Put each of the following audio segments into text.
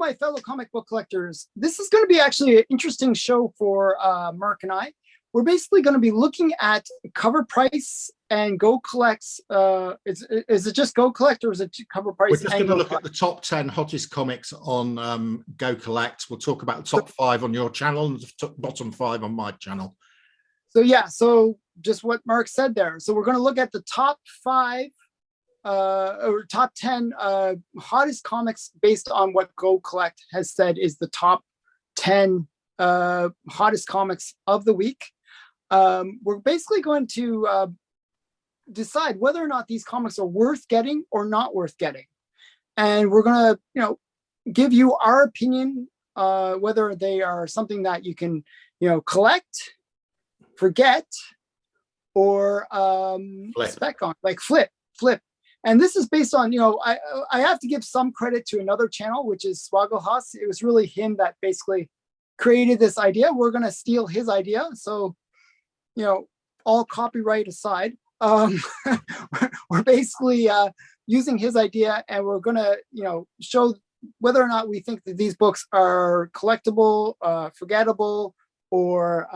my fellow comic book collectors, this is going to be actually an interesting show for Mark and I. We're basically going to be looking at cover price and Go Collect's. Is it just Go Collect or is it cover price? We're just going to look at the top 10 hottest comics on Go Collect. We'll talk about the top 5 on your channel and the bottom 5 on my channel. So yeah, so just what Mark said there. So we're going to look at the top 5 or top 10 hottest comics based on what Go Collect has said is the top 10 hottest comics of the week. We're basically going to decide whether or not these comics are worth getting or not worth getting. And we're going to, give you our opinion, whether they are something that you can, collect, forget, or spec on, like flip. And this is based on, I have to give some credit to another channel, which is Swaggelhaus. It was really him that basically created this idea. We're going to steal his idea. So, all copyright aside, we're basically using his idea, and we're going to, show whether or not we think that these books are collectible, forgettable, or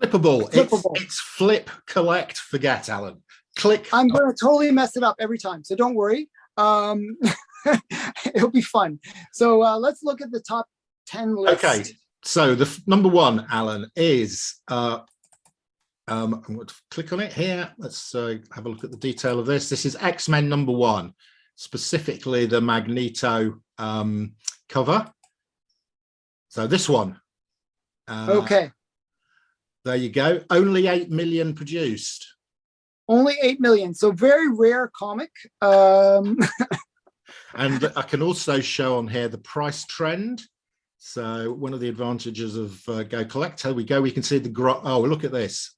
flippable. It's flip, collect, forget, Alan. Click. I'm going to totally mess it up every time, so don't worry. It'll be fun. So let's look at the top 10 list. Okay, so the number 1, Alan, is I'm going to click on it here. Let's have a look at the detail of this. This is X-Men number 1, specifically the Magneto cover. So this one. Okay. There you go. Only 8 million produced. Only 8 million. So very rare comic. And I can also show on here the price trend. So one of the advantages of Go Collect, here we go. We can see the oh, look at this.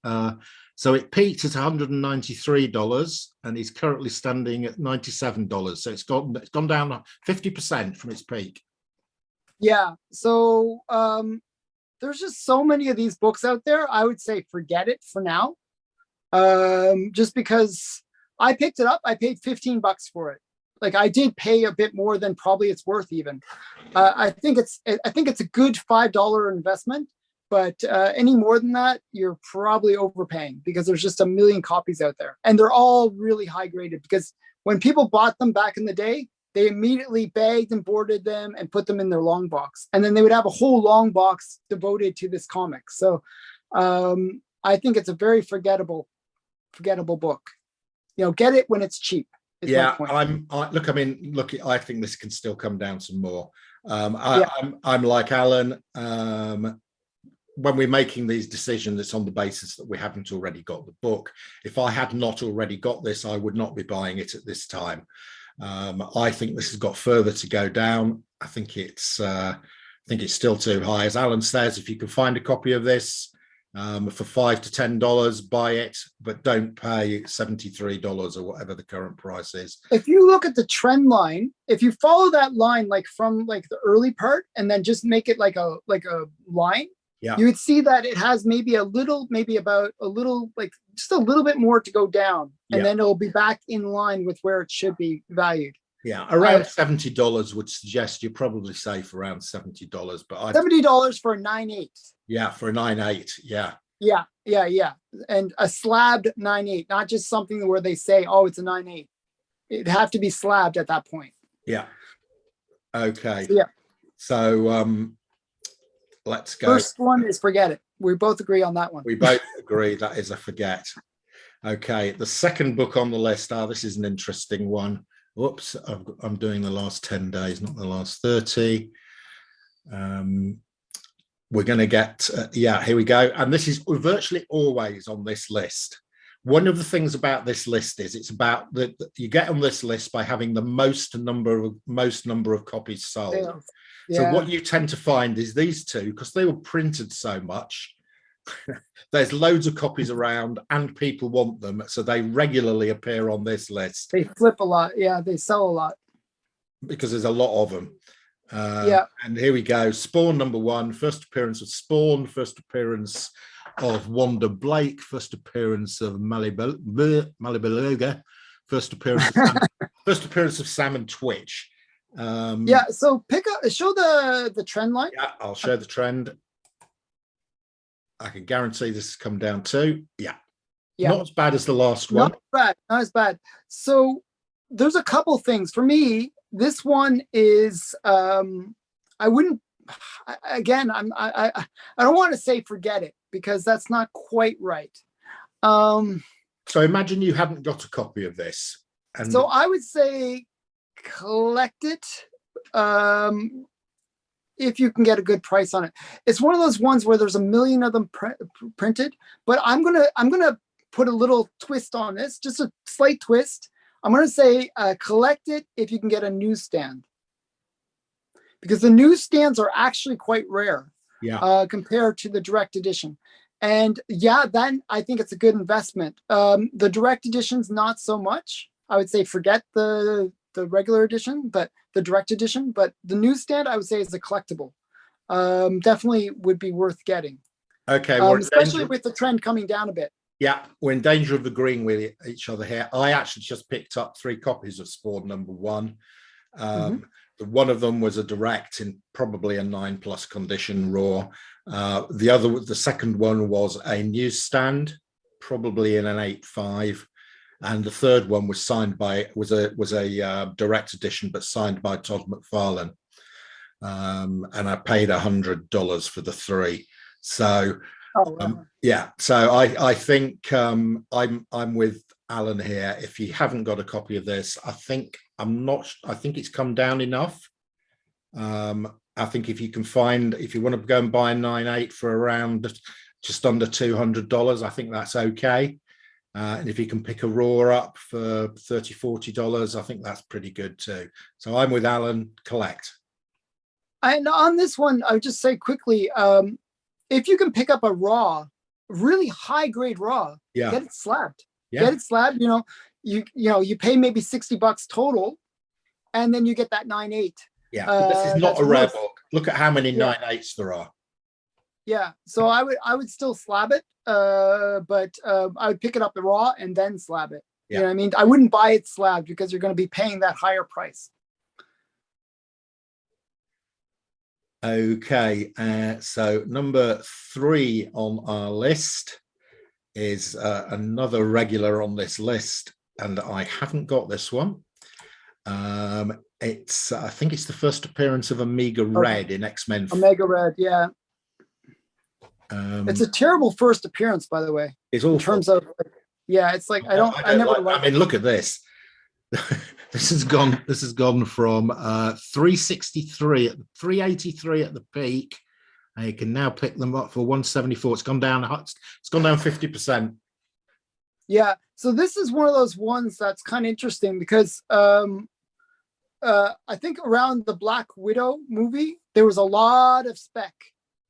So it peaked at $193 and is currently standing at $97. So it's gone down 50% from its peak. Yeah. So there's just so many of these books out there. I would say forget it for now. Just because I picked it up, I paid $15 for it. Like I did pay a bit more than probably it's worth even. I think it's a good $5 investment, but any more than that, you're probably overpaying because there's just a million copies out there, and they're all really high graded. Because when people bought them back in the day, they immediately bagged and boarded them and put them in their long box, and then they would have a whole long box devoted to this comic. So I think it's a very forgettable book. Get it when it's cheap. Yeah, I think this can still come down some more. I'm like Alan. When we're making these decisions, it's on the basis that we haven't already got the book. If I had not already got this, I would not be buying it at this time. I think this has got further to go down. I think it's still too high. As Alan says, if you can find a copy of this for $5 to $10, buy it, but don't pay $73 or whatever the current price is. If you look at the trend line, if you follow that line from the early part and then just make it like a line, yeah, you would see that it has maybe just a little bit more to go down, and then it'll be back in line with where it should be valued. Yeah, around $70 would suggest you're probably safe around $70, but $70 for a 9/8. Yeah, for a 9/8. Yeah. And a slabbed 9/8, not just something where they say, oh, it's a 9/8. It'd have to be slabbed at that point. Yeah. Okay. Yeah. So let's go. First one is forget it. We both agree on that one. We both agree that is a forget. Okay. The second book on the list, this is an interesting one. Whoops, I'm doing the last 10 days, not the last 30. We're going to get, here we go. And this is virtually always on this list. One of the things about this list is it's about that you get on this list by having the most number of copies sold. Yeah. So what you tend to find is these two, because they were printed so much, there's loads of copies around and people want them. So they regularly appear on this list. They flip a lot. Yeah, they sell a lot. Because there's a lot of them. And here we go. Spawn number 1, first appearance of Spawn, first appearance of Wanda Blake, first appearance of Malibeluga, first appearance of Sam and Twitch. Yeah, so show the trend line. Yeah, I'll show the trend. I can guarantee this has come down too. Yeah. Not as bad as the last one. Not as bad. So there's a couple things. For me, this one is I wouldn't again, I don't want to say forget it, because that's not quite right. So imagine you hadn't got a copy of this. And so I would say collect it. If you can get a good price on it. It's one of those ones where there's a million of them printed, but I'm gonna put a little twist on this, just a slight twist. I'm gonna say collect it if you can get a newsstand, because the newsstands are actually quite rare, compared to the direct edition. And yeah, then I think it's a good investment. The direct edition's not so much. I would say forget the regular edition, but the direct edition. But the newsstand, I would say, is a collectible. Definitely would be worth getting. Okay, especially with the trend coming down a bit. Yeah, we're in danger of agreeing with each other here. I actually just picked up 3 copies of Spawn #1. One of them was a direct in probably a 9+ condition raw. The second one was a newsstand, probably in an 8.5. And the third one was signed by was a direct edition, but signed by Todd McFarlane. And I paid $100 for the 3. So yeah, so I think I'm with Alan here. If you haven't got a copy of this, I think it's come down enough. I think if you want to go and buy a 9.8 for around just under $200, I think that's okay. And if you can pick a raw up for $30–40, I think that's pretty good too. So I'm with Alan, collect. And on this one, I would just say quickly, if you can pick up a raw, really high grade raw, get it slabbed. Get it slabbed. You pay maybe $60 total, and then you get that 9.8. Yeah, but this is not a rare book. Look at how many 9.8s there are. Yeah, so I would still slab it, but I would pick it up the raw and then slab it. You know what I mean? I wouldn't buy it slabbed, because you're going to be paying that higher price. Okay, so number 3 on our list is another regular on this list, and I haven't got this one. I think it's the first appearance of Omega Red in X-Men. Omega Red, yeah. It's a terrible first appearance, by the way. It's awful. In terms of, it's like I mean, look at this. This has gone from 363 at 383 at the peak. And you can now pick them up for 174. It's gone down 50%. Yeah. So this is one of those ones that's kind of interesting, because I think around the Black Widow movie, there was a lot of spec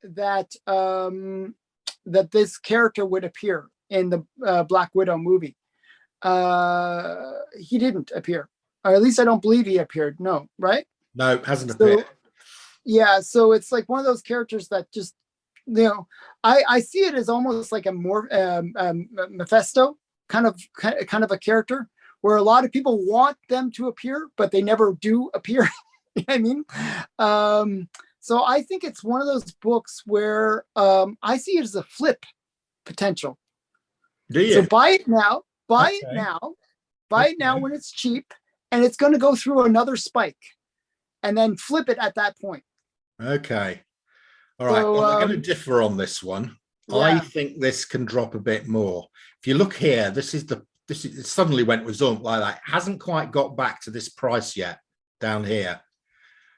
that that this character would appear in the Black Widow movie. He didn't appear, or at least I don't believe he appeared. No, right? No, hasn't appeared. Yeah, so it's like one of those characters that just, I see it as almost like a more Mephisto kind of a character, where a lot of people want them to appear, but they never do appear. You know what I mean? So I think it's one of those books where I see it as a flip potential. Do you? So buy it now. Buy it now when it's cheap, and it's going to go through another spike, and then flip it at that point. Okay. All right. Well, we're going to differ on this one. Yeah. I think this can drop a bit more. If you look here, it suddenly went with Zump like that. It hasn't quite got back to this price yet down here.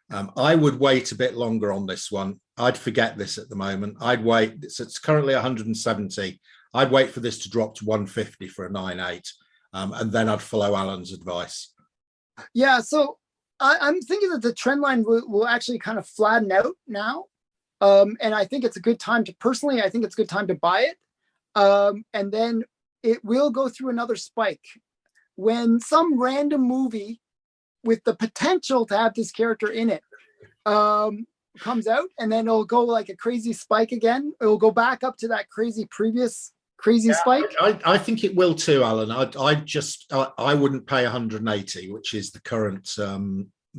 I would wait a bit longer on this one. I'd forget this at the moment. I'd wait. It's currently 170. I'd wait for this to drop to 150 for a 9.8, and then I'd follow Alan's advice. Yeah, so I'm thinking that the trend line will actually kind of flatten out now, and I think it's a good time to buy it, and then it will go through another spike when some random movie with the potential to have this character in it comes out, and then it'll go like a crazy spike again. It'll go back up to that previous spike. I think it will too, Alan. I wouldn't pay 180, which is the current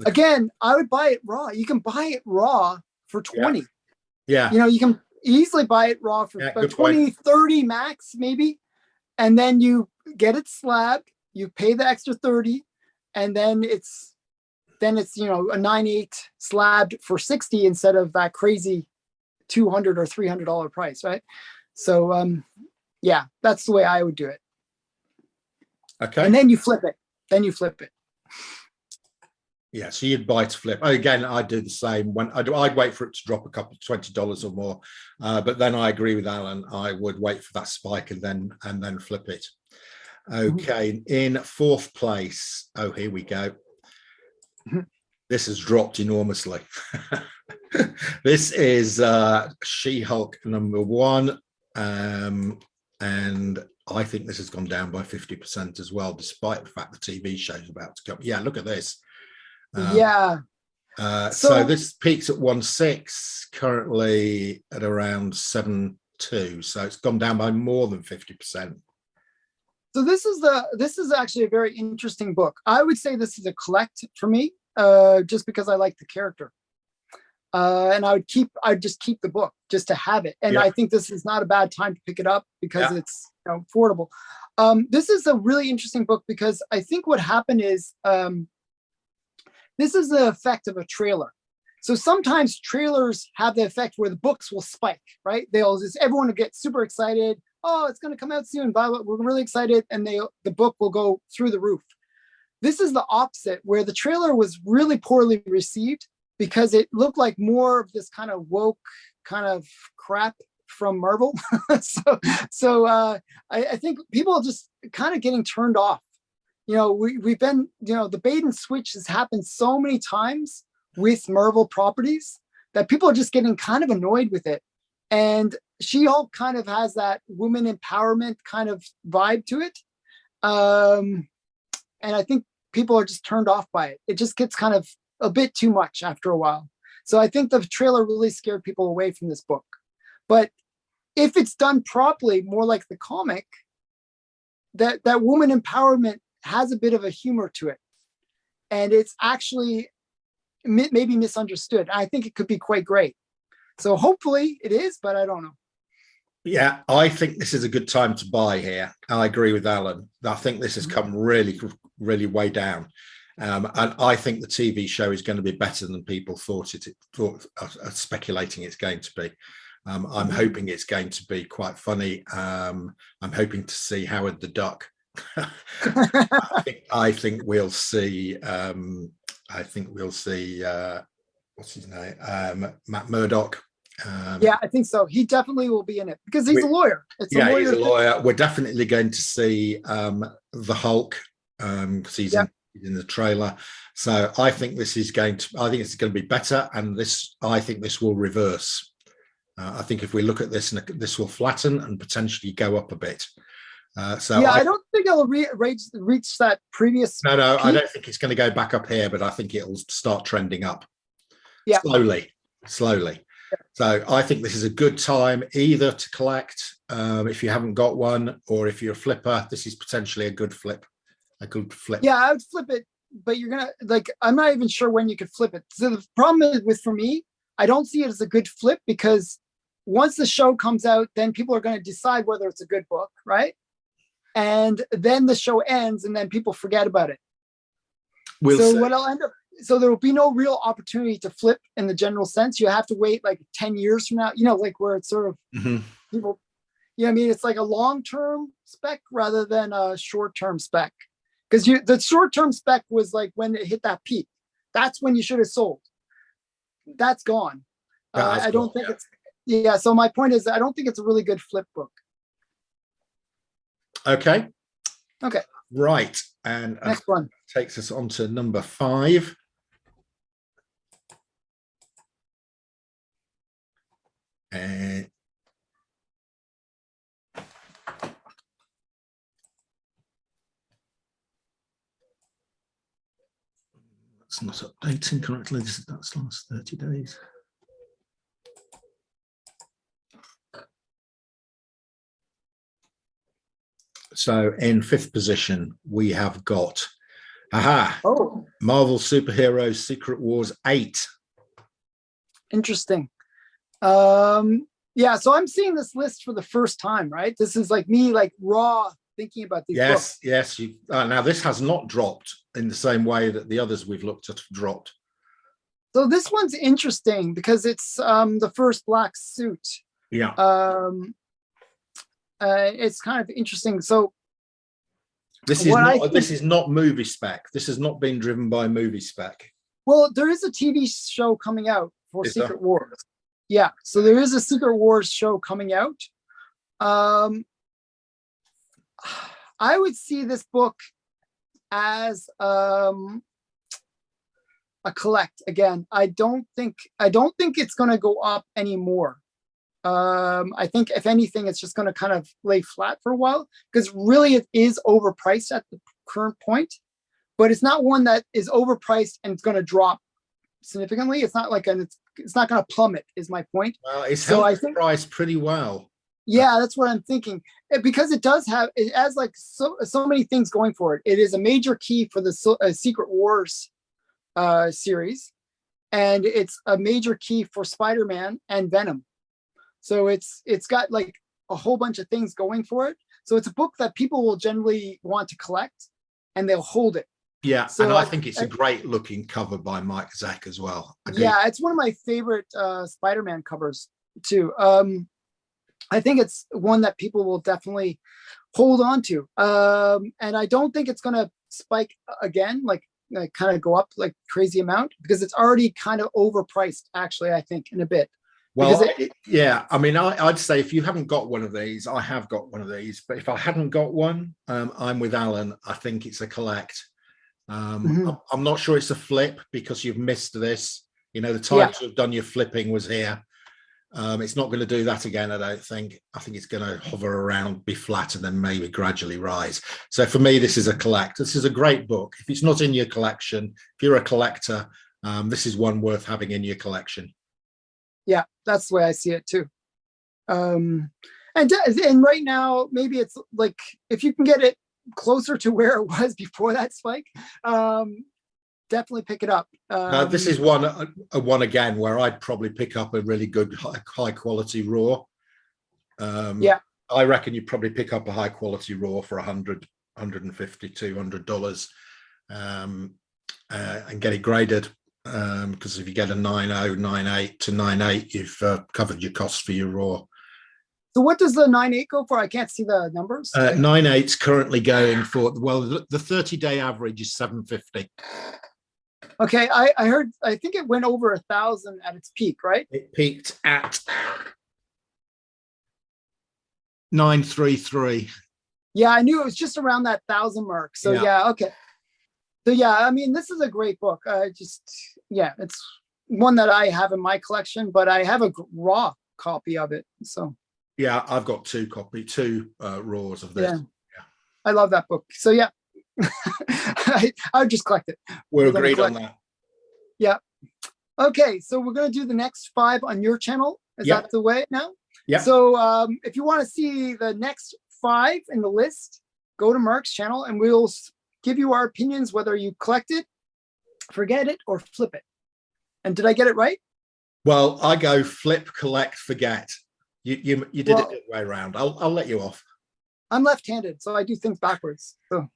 Again, I would buy it raw. You can buy it raw for 20. Yeah. You know, you can easily buy it raw for about 20, 30 max, maybe. And then you get it slabbed, you pay the extra 30, and then it's you know, a 9/8 slabbed for 60 instead of that crazy $200 or $300 price, right? So yeah, that's the way I would do it. Okay. And then you flip it. Yeah, so you'd buy to flip. Again, I'd do the same. When I'd wait for it to drop a couple of $20 or more, but then I agree with Alan. I would wait for that spike and then flip it. Okay, in fourth place. Oh, here we go. This has dropped enormously. This is SheHulk #1, and I think this has gone down by 50% as well, despite the fact the TV show is about to come. Yeah, look at this. So this peaks at 1.6, currently at around 7.2, so it's gone down by more than 50%. So this is actually a very interesting book. I would say this is a collect for me, just because I like the character, and I'd just keep the book just to have it. And I think this is not a bad time to pick it up because it's, you know, affordable. This is a really interesting book because I think what happened is, this is the effect of a trailer. So sometimes trailers have the effect where the books will spike, right? Everyone will get super excited. Oh, it's going to come out soon. We're really excited. And the book will go through the roof. This is the opposite, where the trailer was really poorly received because it looked like more of this kind of woke kind of crap from Marvel. so I think people are just kind of getting turned off. You know, we've been, you know, the bait and switch has happened so many times with Marvel properties that people are just getting kind of annoyed with it. And She-Hulk kind of has that woman empowerment kind of vibe to it. And I think people are just turned off by it. It just gets kind of a bit too much after a while. So I think the trailer really scared people away from this book. But if it's done properly, more like the comic, that woman empowerment has a bit of a humor to it, and it's actually maybe misunderstood. I think it could be quite great. So hopefully it is, but I don't know. Yeah, I think this is a good time to buy here. I agree with Alan. I think this has come really, really way down. And I think the TV show is going to be better than people thought speculating it's going to be. I'm hoping it's going to be quite funny. I'm hoping to see Howard the Duck. I think we'll see. What's his name? Matt Murdock. Yeah, I think so. He definitely will be in it because he's a lawyer. He's a lawyer. We're definitely going to see the Hulk because he's in the trailer. So I think this is going to. I think it's going to be better, and I think this will reverse. I think if we look at this, this will flatten and potentially go up a bit. I don't think it'll reach that previous. No, I don't think it's going to go back up here, but I think it'll start trending up. Slowly. Yeah. So I think this is a good time either to collect if you haven't got one, or if you're a flipper, this is potentially a good flip. Yeah, I would flip it, but you're gonna I'm not even sure when you could flip it. So the problem is for me, I don't see it as a good flip because once the show comes out, then people are going to decide whether it's a good book, right? And then the show ends, and then people forget about it. What I'll end up, so there will be no real opportunity to flip in the general sense. You have to wait like 10 years from now, you know, like where it's sort of people, you know what I mean? It's like a long-term spec rather than a short-term spec. Because the short-term spec was like when it hit that peak. That's when you should have sold. That's gone. I don't think it's, so my point is, I don't think it's a really good flip book. Okay. Right. And next one takes us on to number 5. It's not updating correctly. That's last 30 days. So in 5th position, we have got Aha. Oh, Marvel Superheroes Secret Wars 8. interesting. Yeah, so I'm seeing this list for the first time, right? This is like me, like raw thinking about these books. Yes. Now this has not dropped in the same way that the others we've looked at have dropped. So this one's interesting because it's the first black suit. Yeah. It's kind of interesting. So this is not movie spec. This has not been driven by movie spec. Well, there is a TV show coming out for Is Secret there? Wars. Yeah, so there is a Secret Wars show coming out. I would see this book as a collect. Again, I don't think it's going to go up anymore. I think if anything, it's just going to kind of lay flat for a while because really it is overpriced at the current point, but it's not one that is overpriced and it's going to drop significantly. It's not like it's not going to plummet is my point. Well, it's held the price pretty well. Yeah, that's what I'm thinking. Because it has like so many things going for it. It is a major key for the Secret Wars series, and it's a major key for Spider-Man and Venom. So it's got like a whole bunch of things going for it. So it's a book that people will generally want to collect, and they'll hold it. Yeah, so and I think it's a great looking cover by Mike Zeck as well. Yeah, it's one of my favorite Spider-Man covers too. I think it's one that people will definitely hold on to. And I don't think it's going to spike again, like kind of go up like crazy amount because it's already kind of overpriced, actually, I think, in a bit. Well, yeah, I mean, I'd say if you haven't got one of these, I have got one of these, but if I hadn't got one, I'm with Alan. I think it's a collect. I'm not sure it's a flip because you've missed this. You know, the time to have done your flipping was here. It's not going to do that again, I don't think. I think it's going to hover around, be flat, and then maybe gradually rise. So for me, this is a collect. This is a great book. If it's not in your collection, if you're a collector, this is one worth having in your collection. Yeah, that's the way I see it too. And right now, maybe it's like if you can get it closer to where it was before that spike, definitely pick it up. This is one again where I'd probably pick up a really good high quality raw. Yeah, I reckon you'd probably pick up a high quality raw for $100, $150, $200, and get it graded. Because if you get a 9.0, 9.8 to 9.8, you've covered your costs for your raw. So what does the 9.8 go for? I can't see the numbers. 9.8's currently going for, well, the 30-day average is $750. Okay, I heard, I think it went over 1,000 at its peak, right? It peaked at 933. Yeah, I knew it was just around that 1,000 mark. So yeah, okay. So yeah, I mean, this is a great book. It's one that I have in my collection, but I have a raw copy of it. So yeah, I've got two raws of this. Yeah. I love that book. So yeah, I would just collect it. We're agreed on that. Yeah. Okay, so we're gonna do the next 5 on your channel. Is that the way now? Yeah. So if you want to see the next 5 in the list, go to Mark's channel and we'll give you our opinions whether you collect it, forget it, or flip it. And did I get it right? Well, I go flip, collect, forget. You did it the other way around. I'll let you off. I'm left-handed, so I do things backwards. So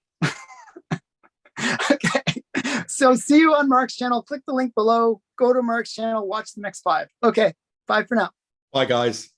okay. So see you on Mark's channel. Click the link below. Go to Mark's channel. Watch the next 5. Okay. Bye for now. Bye, guys.